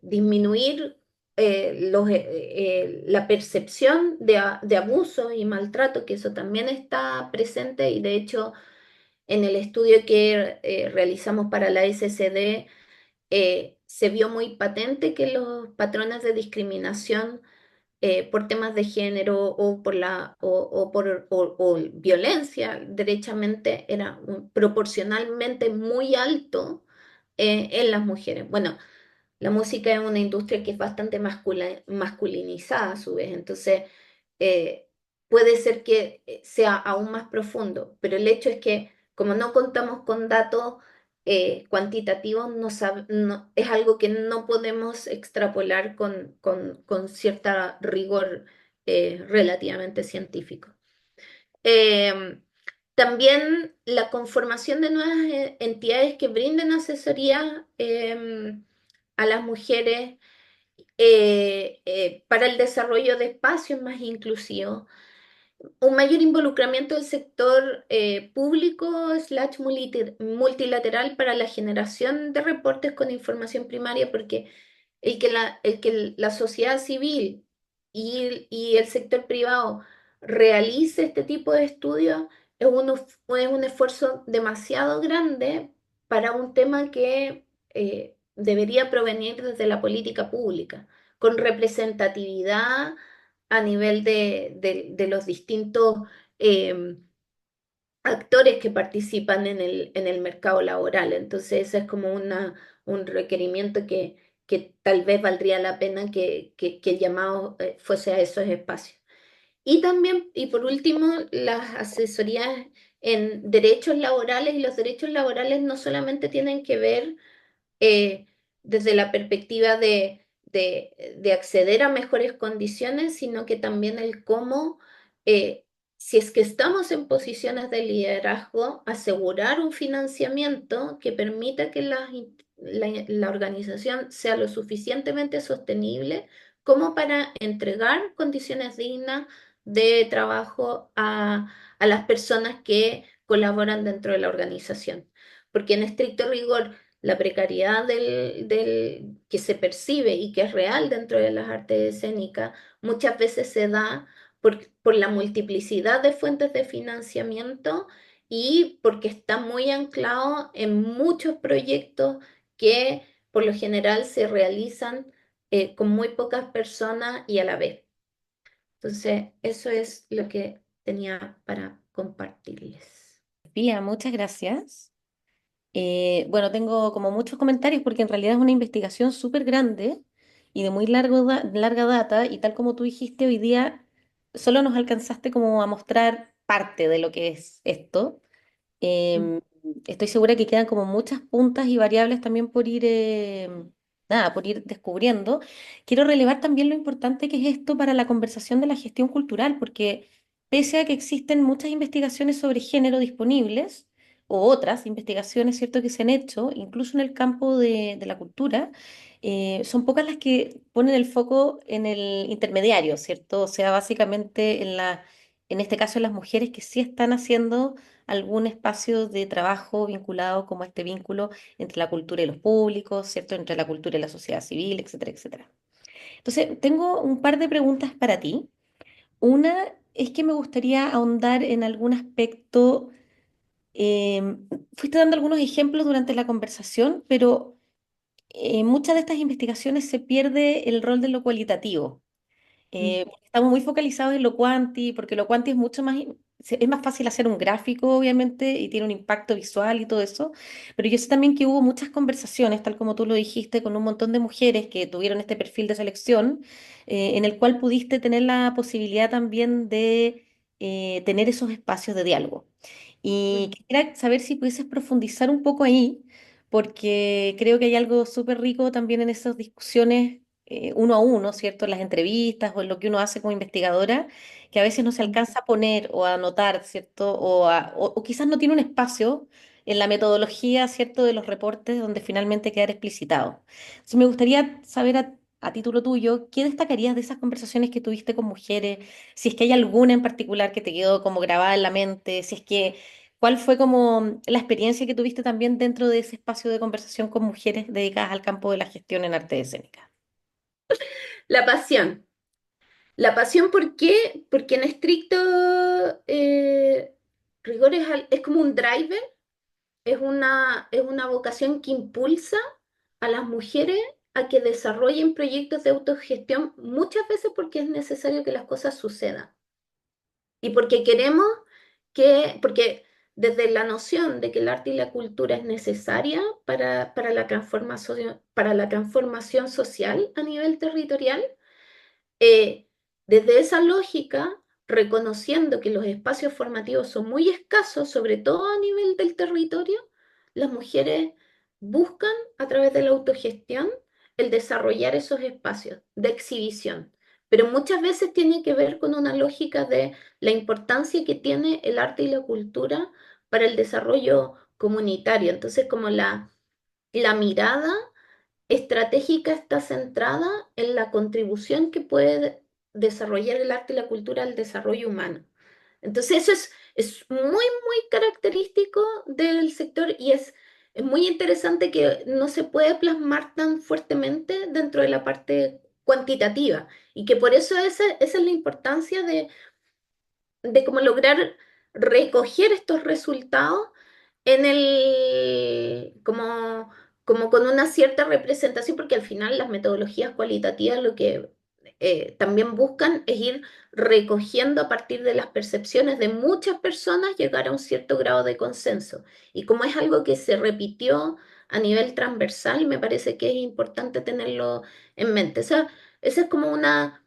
disminuir la percepción de abuso y maltrato, que eso también está presente y de hecho en el estudio que realizamos para la SCD se vio muy patente que los patrones de discriminación por temas de género o violencia, derechamente, era proporcionalmente muy alto en las mujeres. Bueno, la música es una industria que es bastante masculinizada a su vez, entonces eh, puede ser que sea aún más profundo, pero el hecho es que como no contamos con datos cuantitativos, es algo que no podemos extrapolar con cierta rigor relativamente científico. Eh, También la conformación de nuevas entidades que brinden asesoría a las mujeres para el desarrollo de espacios más inclusivos, un mayor involucramiento del sector público/multilateral para la generación de reportes con información primaria, porque el que la sociedad civil y el sector privado realice este tipo de estudios es un esfuerzo demasiado grande para un tema que debería provenir desde la política pública, con representatividad a nivel de los distintos eh, actores que participan en el mercado laboral. Entonces, esa es como un requerimiento que tal vez valdría la pena que el llamado fuese a esos espacios. Y también, y por último, las asesorías en derechos laborales, y los derechos laborales no solamente tienen que ver eh, desde la perspectiva de acceder a mejores condiciones, sino que también el cómo, eh, si es que estamos en posiciones de liderazgo, asegurar un financiamiento que permita que la organización sea lo suficientemente sostenible como para entregar condiciones dignas de trabajo a las personas que colaboran dentro de la organización. Porque en estricto rigor, la precariedad que se percibe y que es real dentro de las artes escénicas muchas veces se da por la multiplicidad de fuentes de financiamiento y porque está muy anclado en muchos proyectos que por lo general se realizan con muy pocas personas y a la vez. Entonces, eso es lo que tenía para compartirles. Pía, muchas gracias. Bueno, tengo como muchos comentarios porque en realidad es una investigación súper grande y de muy larga data y tal como tú dijiste, hoy día solo nos alcanzaste como a mostrar parte de lo que es esto. Mm, Em, Estoy segura que quedan como muchas puntas y variables también por ir, nada, por ir descubriendo. Quiero relevar también lo importante que es esto para la conversación de la gestión cultural, porque pese a que existen muchas investigaciones sobre género disponibles, o otras investigaciones, ¿cierto?, que se han hecho, incluso en el campo de la cultura, son pocas las que ponen el foco en el intermediario, ¿cierto? O sea, básicamente en este caso en las mujeres que sí están haciendo algún espacio de trabajo vinculado como este vínculo entre la cultura y los públicos, ¿cierto? Entre la cultura y la sociedad civil, etcétera, etcétera. Entonces, tengo un par de preguntas para ti. Una es que me gustaría ahondar en algún aspecto. Fuiste dando algunos ejemplos durante la conversación, pero en muchas de estas investigaciones se pierde el rol de lo cualitativo. mm, Porque estamos muy focalizados en lo cuanti, porque lo cuanti es mucho más, es más fácil hacer un gráfico, obviamente, y tiene un impacto visual y todo eso, pero yo sé también que hubo muchas conversaciones, tal como tú lo dijiste, con un montón de mujeres que tuvieron este perfil de selección, en el cual pudiste tener la posibilidad también de tener esos espacios de diálogo. Y mm, quisiera saber si pudieses profundizar un poco ahí, porque creo que hay algo súper rico también en esas discusiones uno a uno, ¿cierto? En las entrevistas o en lo que uno hace como investigadora, que a veces no se mm. alcanza a poner o a anotar, ¿cierto? O quizás no tiene un espacio en la metodología, ¿cierto? De los reportes donde finalmente quedar explicitado. Entonces me gustaría saber a título tuyo, ¿qué destacarías de esas conversaciones que tuviste con mujeres? Si es que hay alguna en particular que te quedó como grabada en la mente, si es que, ¿cuál fue como la experiencia que tuviste también dentro de ese espacio de conversación con mujeres dedicadas al campo de la gestión en arte escénica? La pasión. La pasión, ¿por qué? Porque en estricto rigor es como un driver, es una vocación que impulsa a las mujeres a que desarrollen proyectos de autogestión, muchas veces porque es necesario que las cosas sucedan y porque queremos porque desde la noción de que el arte y la cultura es necesaria para la transformación social a nivel territorial, eh, desde esa lógica, reconociendo que los espacios formativos son muy escasos, sobre todo a nivel del territorio, las mujeres buscan a través de la autogestión el desarrollar esos espacios de exhibición. Pero muchas veces tiene que ver con una lógica de la importancia que tiene el arte y la cultura para el desarrollo comunitario. Entonces, como la mirada estratégica está centrada en la contribución que puede desarrollar el arte y la cultura al desarrollo humano. Entonces eso es muy, muy característico del sector y es muy interesante que no se puede plasmar tan fuertemente dentro de la parte cuantitativa y que por eso esa es la importancia de cómo lograr recoger estos resultados en como con una cierta representación, porque al final las metodologías cualitativas lo que también buscan es ir recogiendo a partir de las percepciones de muchas personas, llegar a un cierto grado de consenso. Y como es algo que se repitió a nivel transversal, me parece que es importante tenerlo en mente. Esa es como una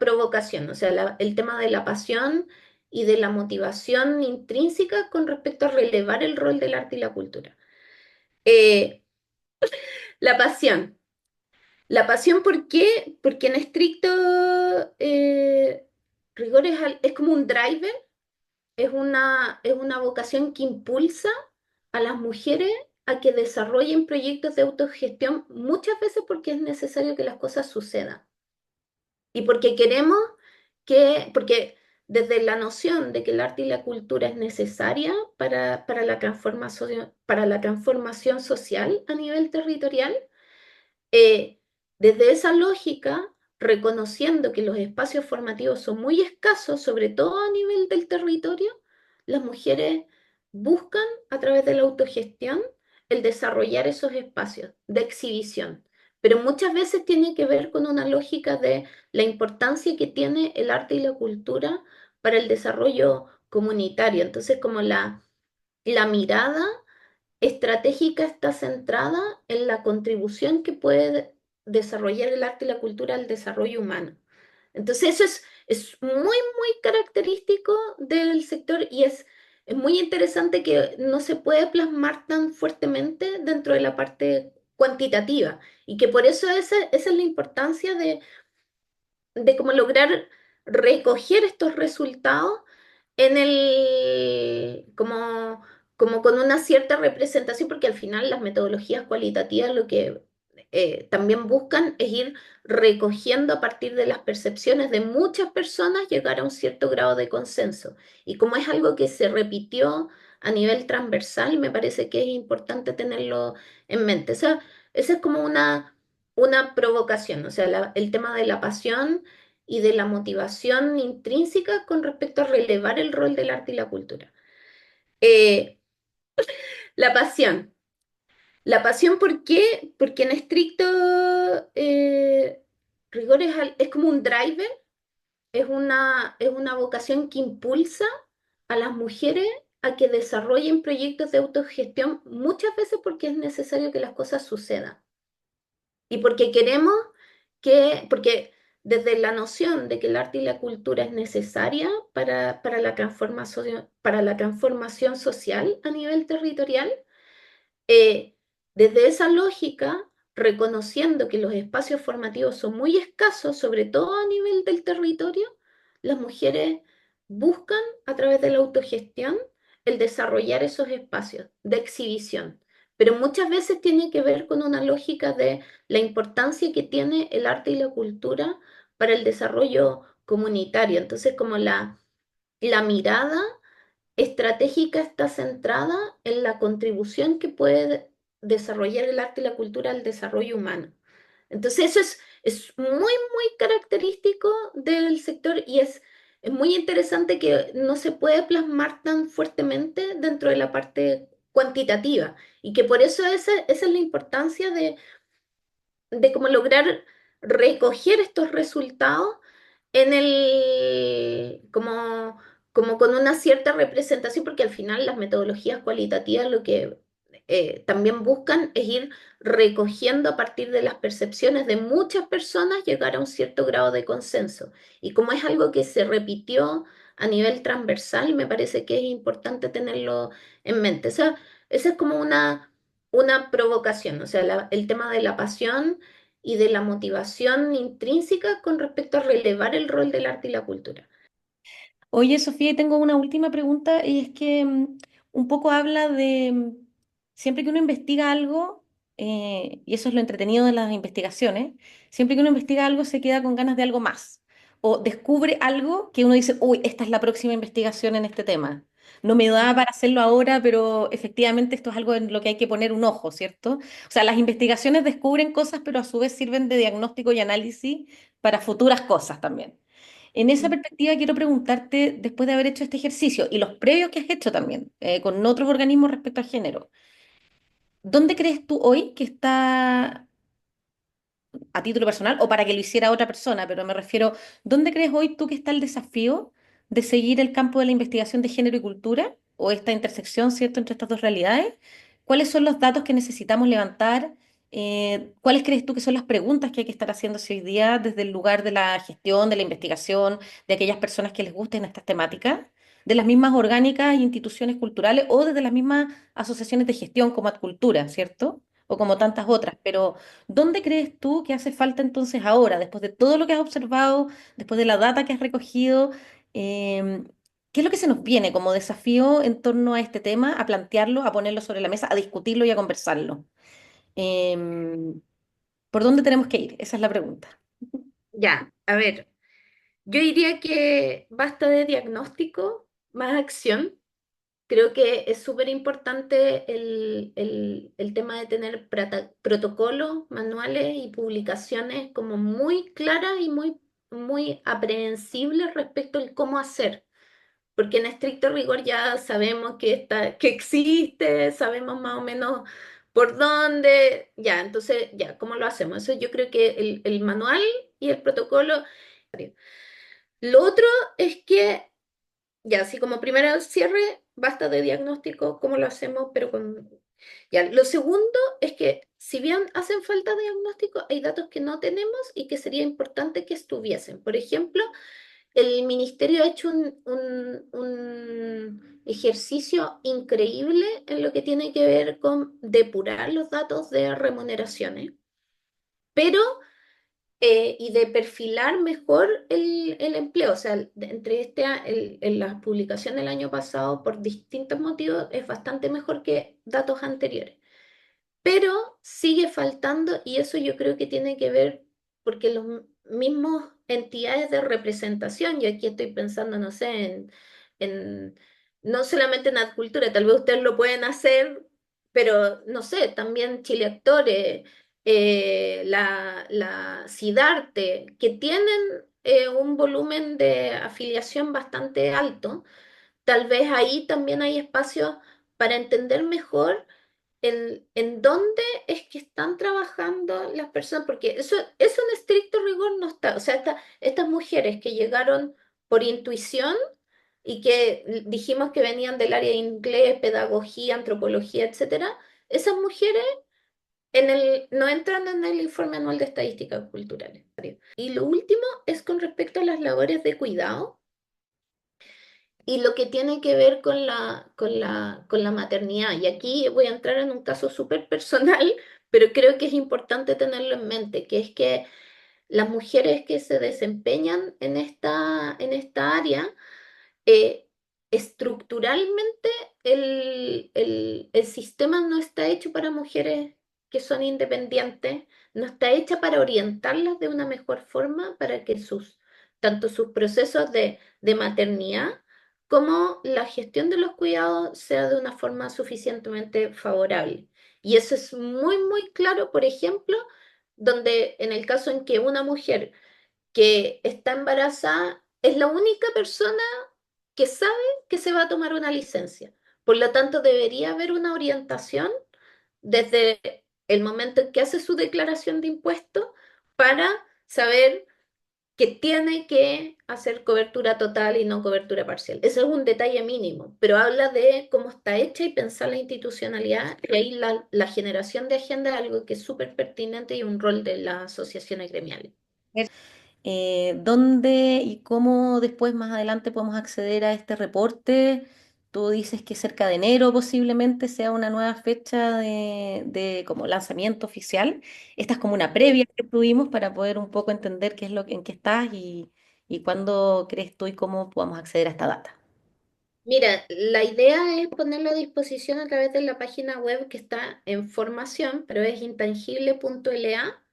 provocación, o sea, el tema de la pasión y de la motivación intrínseca con respecto a relevar el rol del arte y la cultura. Eh, la pasión. La pasión, ¿por qué? Porque en estricto rigor es como un driver, es una vocación que impulsa a las mujeres a que desarrollen proyectos de autogestión, muchas veces porque es necesario que las cosas sucedan y porque queremos porque desde la noción de que el arte y la cultura es necesaria para la transformación social a nivel territorial, eh, desde esa lógica, reconociendo que los espacios formativos son muy escasos, sobre todo a nivel del territorio, las mujeres buscan a través de la autogestión el desarrollar esos espacios de exhibición. Pero muchas veces tiene que ver con una lógica de la importancia que tiene el arte y la cultura para el desarrollo comunitario. Entonces, como la mirada estratégica está centrada en la contribución que puede desarrollar el arte y la cultura al desarrollo humano. Entonces eso es muy característico del sector y es muy interesante que no se puede plasmar tan fuertemente dentro de la parte cuantitativa y que por eso esa es la importancia de cómo lograr recoger estos resultados como con una cierta representación, porque al final las metodologías cualitativas lo que también buscan es ir recogiendo a partir de las percepciones de muchas personas, llegar a un cierto grado de consenso. Y como es algo que se repitió a nivel transversal, me parece que es importante tenerlo en mente. Esa es como una provocación, o sea, el tema de la pasión y de la motivación intrínseca con respecto a relevar el rol del arte y la cultura. Eh, la pasión. La pasión, ¿por qué? Porque en estricto rigor es como un driver, es una vocación que impulsa a las mujeres a que desarrollen proyectos de autogestión, muchas veces porque es necesario que las cosas sucedan. Y porque queremos porque desde la noción de que el arte y la cultura es necesaria para la transformación social a nivel territorial, eh, desde esa lógica, reconociendo que los espacios formativos son muy escasos, sobre todo a nivel del territorio, las mujeres buscan a través de la autogestión el desarrollar esos espacios de exhibición. Pero muchas veces tiene que ver con una lógica de la importancia que tiene el arte y la cultura para el desarrollo comunitario. Entonces, como la mirada estratégica está centrada en la contribución que puede desarrollar el arte y la cultura al desarrollo humano. Entonces eso es muy característico del sector y es muy interesante que no se puede plasmar tan fuertemente dentro de la parte cuantitativa y que por eso esa es la importancia de cómo lograr recoger estos resultados como con una cierta representación, porque al final las metodologías cualitativas lo que también buscan es ir recogiendo a partir de las percepciones de muchas personas, llegar a un cierto grado de consenso. Y como es algo que se repitió a nivel transversal, me parece que es importante tenerlo en mente. Esa es como una provocación, o sea, el tema de la pasión y de la motivación intrínseca con respecto a relevar el rol del arte y la cultura. Oye, Sofía, y tengo una última pregunta y es que un poco habla de siempre que uno investiga algo, y eso es lo entretenido de las investigaciones, siempre que uno investiga algo se queda con ganas de algo más o descubre algo que uno dice, uy, esta es la próxima investigación en este tema. No me da para hacerlo ahora, pero efectivamente esto es algo en lo que hay que poner un ojo, ¿cierto? O sea, las investigaciones descubren cosas, pero a su vez sirven de diagnóstico y análisis para futuras cosas también. En esa perspectiva, quiero preguntarte, después de haber hecho este ejercicio y los previos que has hecho también con otros organismos respecto al género, ¿dónde crees tú hoy que está, a título personal, o para que lo hiciera otra persona, pero me refiero, ¿dónde crees hoy tú que está el desafío de seguir el campo de la investigación de género y cultura, o esta intersección, ¿cierto?, entre estas dos realidades, ¿cuáles son los datos que necesitamos levantar? ¿Cuáles crees tú que son las preguntas que hay que estar haciéndose hoy día desde el lugar de la gestión, de la investigación, de aquellas personas que les gusten estas temáticas, de las mismas orgánicas e instituciones culturales o desde las mismas asociaciones de gestión como Adcultura, ¿cierto? O como tantas otras. Pero, ¿dónde crees tú que hace falta entonces ahora, después de todo lo que has observado, después de la data que has recogido? em, ¿Qué es lo que se nos viene como desafío en torno a este tema, a plantearlo, a ponerlo sobre la mesa, a discutirlo y a conversarlo? Em, ¿Por dónde tenemos que ir? Esa es la pregunta. Ya, a ver, yo diría que basta de diagnóstico, más acción. Creo que es súper importante el tema de tener protocolos, manuales y publicaciones como muy claras y muy aprehensibles respecto al cómo hacer. Porque en estricto rigor ya sabemos que existe, sabemos más o menos por dónde, ya, entonces, ya, ¿cómo lo hacemos? Eso yo creo que el manual y el protocolo. Lo otro es que ya, así como primero cierre, basta de diagnóstico, ¿cómo lo hacemos? Pero con... Ya, lo segundo es que si bien hacen falta diagnóstico, hay datos que no tenemos y que sería importante que estuviesen. Por ejemplo, el ministerio ha hecho un ejercicio increíble en lo que tiene que ver con depurar los datos de remuneraciones, pero y de perfilar mejor el empleo. O sea, entre en la publicación del año pasado, por distintos motivos, es bastante mejor que datos anteriores. Pero sigue faltando y eso yo creo que tiene que ver porque los mismos entidades de representación, y aquí estoy pensando, no sé, en no solamente en Adcultura, tal vez ustedes lo pueden hacer, pero no sé, también Chile Actores, la Sidarte, que tienen un volumen de afiliación bastante alto, tal vez ahí también hay espacios para entender mejor en dónde es que están trabajando las personas, porque eso en estricto rigor no está. O sea, estas mujeres que llegaron por intuición y que dijimos que venían del área de inglés, pedagogía, antropología, etcétera, esas mujeres no entran en el informe anual de estadísticas culturales. Y lo último es con respecto a las labores de cuidado y lo que tiene que ver con la maternidad. Y aquí voy a entrar en un caso súper personal, pero creo que es importante tenerlo en mente, que es que las mujeres que se desempeñan en esta área, eh, estructuralmente el sistema no está hecho para mujeres que son independientes, no está hecha para orientarlas de una mejor forma para que tanto sus procesos de maternidad como la gestión de los cuidados sea de una forma suficientemente favorable. Y eso es muy, muy claro, por ejemplo, donde en el caso en que una mujer que está embarazada es la única persona que sabe que se va a tomar una licencia. Por lo tanto, debería haber una orientación desde el momento en que hace su declaración de impuestos para saber que tiene que hacer cobertura total y no cobertura parcial. Ese es un detalle mínimo, pero habla de cómo está hecha y pensar la institucionalidad, y ahí la generación de agenda es algo que es súper pertinente y un rol de las asociaciones gremiales. ¿Dónde y cómo después, más adelante, podemos acceder a este reporte? Tú dices que cerca de enero posiblemente sea una nueva fecha de como lanzamiento oficial. Esta es como una previa que tuvimos para poder un poco entender qué es en qué estás y cuándo crees tú y cómo podamos acceder a esta data. Mira, la idea es ponerlo a disposición a través de la página web que está en formación, pero es intangible.la.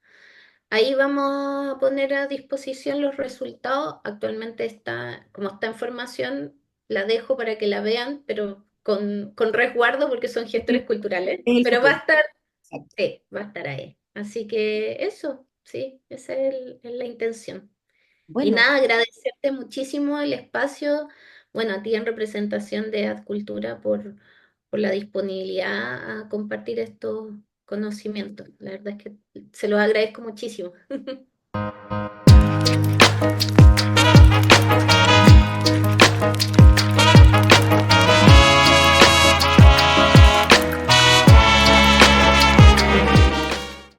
Ahí vamos a poner a disposición los resultados. Actualmente como está en formación, la dejo para que la vean, pero con resguardo porque son Sí, gestores culturales. es el Pero va a futuro. estar, Exacto. sí, va a estar ahí. Así que eso, sí, esa es la intención. Y Bueno, nada, agradecerte muchísimo el espacio, bueno, a ti en representación de Adcultura por la disponibilidad a compartir estos conocimientos. La verdad es que se los agradezco muchísimo.